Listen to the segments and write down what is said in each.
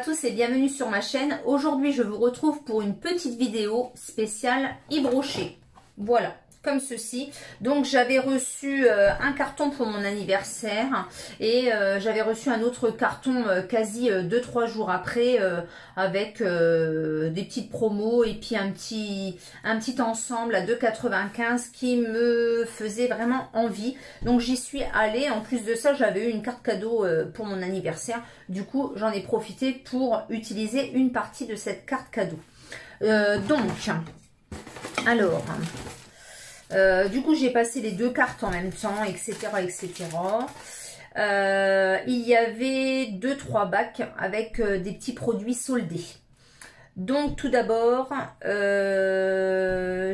tous et bienvenue sur ma chaîne. Aujourd'hui, je vous retrouve pour une petite vidéo spéciale Yves Rocher. Voilà, comme ceci. Donc, j'avais reçu un carton pour mon anniversaire et j'avais reçu un autre carton quasi 2-3 jours après avec des petites promos et puis un petit ensemble à 2,95 qui me faisait vraiment envie. Donc, j'y suis allée. En plus de ça, j'avais eu une carte cadeau pour mon anniversaire. Du coup, j'en ai profité pour utiliser une partie de cette carte cadeau. Du coup, j'ai passé les deux cartes en même temps, etc., etc. Il y avait 2-3 bacs avec des petits produits soldés. Donc, tout d'abord,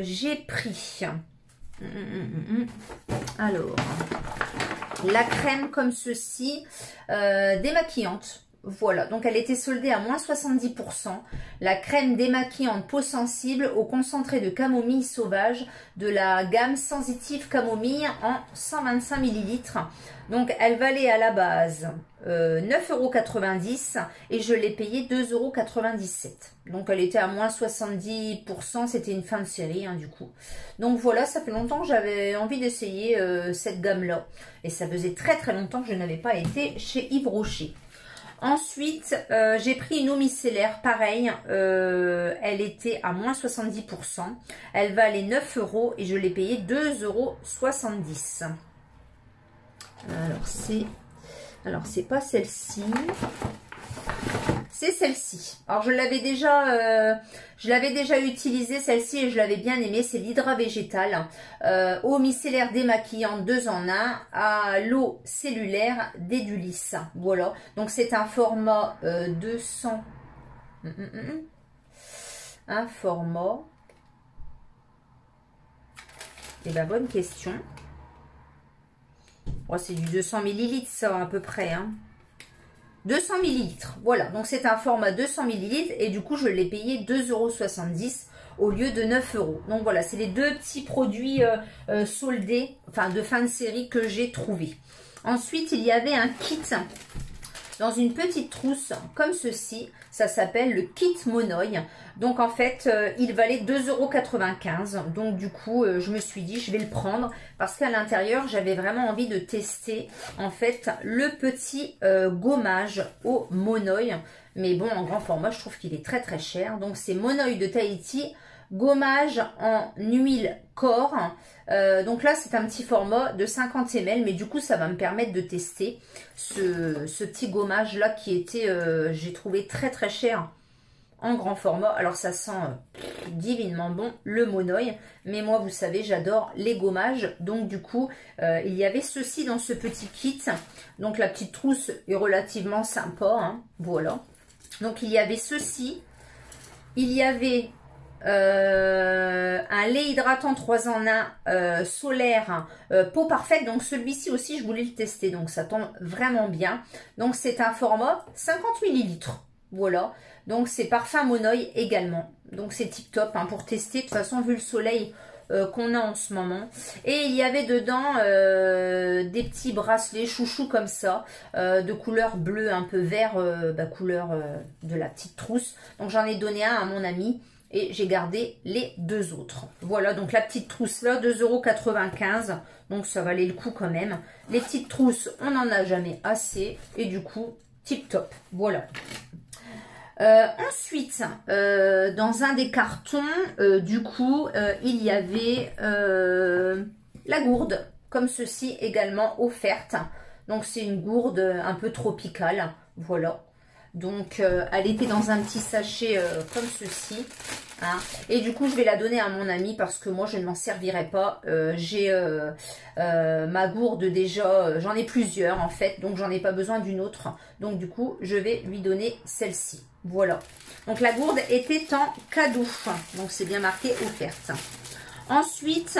j'ai pris... Alors, la crème comme ceci, démaquillante. Voilà, donc elle était soldée à moins 70%. La crème démaquillante peau sensible au concentré de camomille sauvage de la gamme sensitive camomille en 125 ml. Donc elle valait à la base 9,90 € et je l'ai payé 2,97 €. Donc elle était à moins 70%, c'était une fin de série du coup. Donc voilà, ça fait longtemps que j'avais envie d'essayer cette gamme-là. Et ça faisait très très longtemps que je n'avais pas été chez Yves Rocher. Ensuite, j'ai pris une eau micellaire, pareil, elle était à moins 70%. Elle valait 9 € et je l'ai payé 2,70 €. Alors, c'est pas celle-ci. C'est celle-ci. Alors, je l'avais déjà utilisée, celle-ci, et je l'avais bien aimée. C'est l'Hydra Végétal. Eau micellaire démaquillante 2 en 1 à l'eau cellulaire d'Edulis. Voilà. Donc, c'est un format 200. Un format. Eh bien, bonne question. Oh, c'est du 200 ml, ça, à peu près, 200 ml, voilà, donc c'est un format 200 ml et du coup je l'ai payé 2,70 € au lieu de 9 €. Donc voilà, c'est les deux petits produits soldés, enfin de fin de série que j'ai trouvé. Ensuite, il y avait un kit dans une petite trousse comme ceci, ça s'appelle le kit Monoï. Donc en fait, il valait 2,95 €. Donc du coup, je me suis dit, je vais le prendre parce qu'à l'intérieur, j'avais vraiment envie de tester en fait le petit gommage au Monoï. Mais bon, en grand format, je trouve qu'il est très très cher. Donc c'est Monoï de Tahiti, gommage en huile corps. Donc là, c'est un petit format de 50 ml, mais du coup, ça va me permettre de tester ce petit gommage là qui était, j'ai trouvé très très cher en grand format. Alors ça sent divinement bon le Monoï, mais moi vous savez j'adore les gommages. Donc du coup il y avait ceci dans ce petit kit. Donc la petite trousse est relativement sympa, voilà. Donc il y avait ceci, il y avait un lait hydratant 3 en 1 solaire peau parfaite. Donc celui-ci aussi je voulais le tester, donc ça tombe vraiment bien. Donc c'est un format 50 ml. Voilà, donc c'est parfum Monoï également. Donc c'est tip top pour tester. De toute façon, vu le soleil qu'on a en ce moment. Et il y avait dedans des petits bracelets chouchou comme ça, de couleur bleue un peu vert, couleur de la petite trousse. Donc j'en ai donné un à mon ami et j'ai gardé les deux autres. Voilà, donc la petite trousse là, 2,95 €. Donc ça valait le coup quand même. Les petites trousses, on n'en a jamais assez. Et du coup, tip top. Voilà. Ensuite, dans un des cartons, du coup, il y avait la gourde, comme ceci également offerte. Donc, c'est une gourde un peu tropicale, voilà. Donc, elle était dans un petit sachet comme ceci. Et du coup, je vais la donner à mon ami parce que moi, je ne m'en servirai pas. J'ai ma gourde déjà, j'en ai plusieurs en fait, donc j'en ai pas besoin d'une autre. Donc du coup, je vais lui donner celle-ci. Voilà. Donc la gourde était en cadeau, donc c'est bien marqué offerte. Ensuite,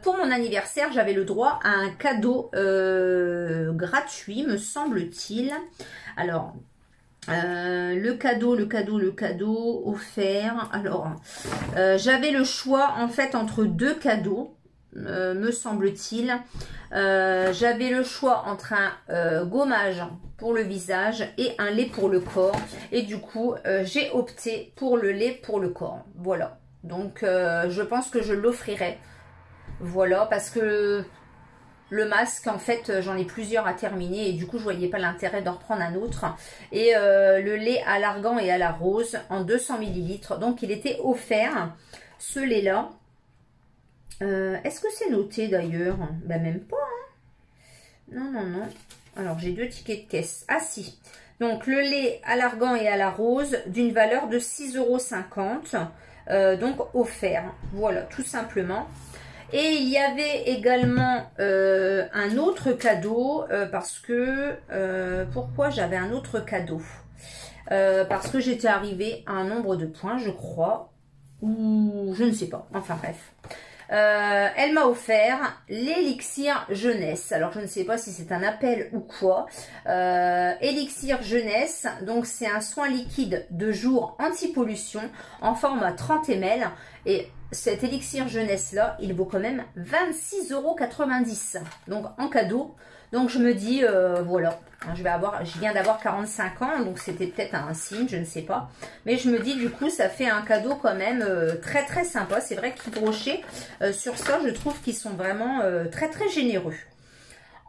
pour mon anniversaire, j'avais le droit à un cadeau gratuit, me semble-t-il. Alors, le cadeau offert. Alors, j'avais le choix en fait entre deux cadeaux. me semble-t-il. J'avais le choix entre un gommage pour le visage et un lait pour le corps. Et du coup, j'ai opté pour le lait pour le corps. Voilà. Donc, je pense que je l'offrirai. Voilà, parce que le masque, en fait, j'en ai plusieurs à terminer. Et du coup, je voyais pas l'intérêt d'en reprendre un autre. Et le lait à l'argan et à la rose en 200 ml. Donc, il était offert, ce lait-là. Est-ce que c'est noté d'ailleurs? Ben même pas. Hein. Non, non, non. Alors, j'ai 2 tickets de caisse. Ah si. Donc, le lait à l'argan et à la rose d'une valeur de 6,50 €. Donc, offert. Voilà, tout simplement. Et il y avait également un autre cadeau. Parce que... pourquoi j'avais un autre cadeau? Parce que j'étais arrivée à un nombre de points, je crois. Ou je ne sais pas. Enfin, bref. Elle m'a offert l'élixir jeunesse. Alors je ne sais pas si c'est un appel ou quoi. Élixir jeunesse, donc c'est un soin liquide de jour anti-pollution en format 30 ml. Et cet élixir jeunesse là, il vaut quand même 26,90 €. Donc en cadeau. Donc je me dis, voilà, je viens d'avoir 45 ans, donc c'était peut-être un signe, je ne sais pas. Mais je me dis, du coup, ça fait un cadeau quand même très très sympa. C'est vrai qu'Yves Rocher, sur ça, je trouve qu'ils sont vraiment très très généreux.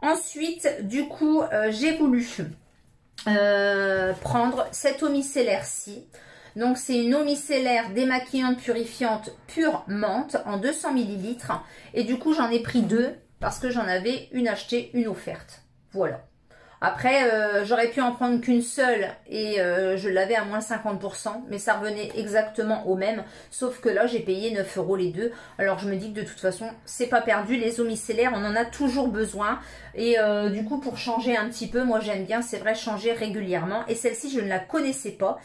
Ensuite, du coup, j'ai voulu prendre cette eau micellaire-ci. Donc c'est une eau micellaire démaquillante purifiante pure menthe en 200 ml. Et du coup, j'en ai pris 2. Parce que j'en avais une achetée, une offerte. Voilà. Après, j'aurais pu en prendre qu'une seule et je l'avais à moins 50%. Mais ça revenait exactement au même. Sauf que là, j'ai payé 9 € les deux. Alors, je me dis que de toute façon, c'est pas perdu. Les eaux micellaires, on en a toujours besoin. Et du coup, pour changer un petit peu, moi, j'aime bien, c'est vrai, changer régulièrement. Et celle-ci, je ne la connaissais pas.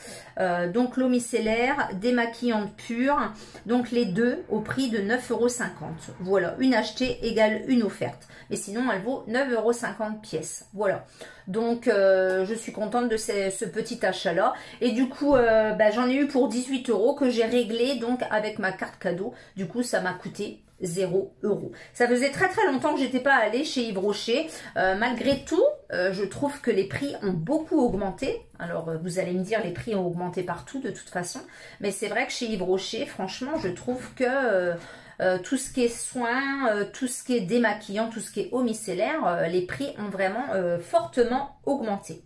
Donc, l'eau micellaire, démaquillante pure. Donc, les deux au prix de 9,50 €. Voilà, une achetée égale une offerte. Mais sinon, elle vaut 9,50 € pièce. Voilà. Donc, je suis contente de ce petit achat-là. Et du coup, j'en ai eu pour 18 € que j'ai réglé donc avec ma carte cadeau. Du coup, ça m'a coûté 0 €. Ça faisait très très longtemps que j'étais pas allée chez Yves Rocher. Malgré tout, je trouve que les prix ont beaucoup augmenté. Alors, vous allez me dire, les prix ont augmenté partout de toute façon. Mais c'est vrai que chez Yves Rocher, franchement, je trouve que... tout ce qui est soins, tout ce qui est démaquillant, tout ce qui est eau micellaire, les prix ont vraiment fortement augmenté.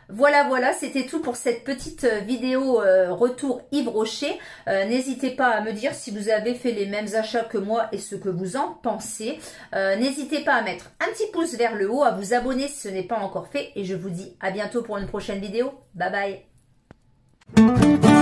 Voilà, voilà, c'était tout pour cette petite vidéo retour Yves Rocher. N'hésitez pas à me dire si vous avez fait les mêmes achats que moi et ce que vous en pensez. N'hésitez pas à mettre un petit pouce vers le haut, à vous abonner si ce n'est pas encore fait. Et je vous dis à bientôt pour une prochaine vidéo. Bye bye.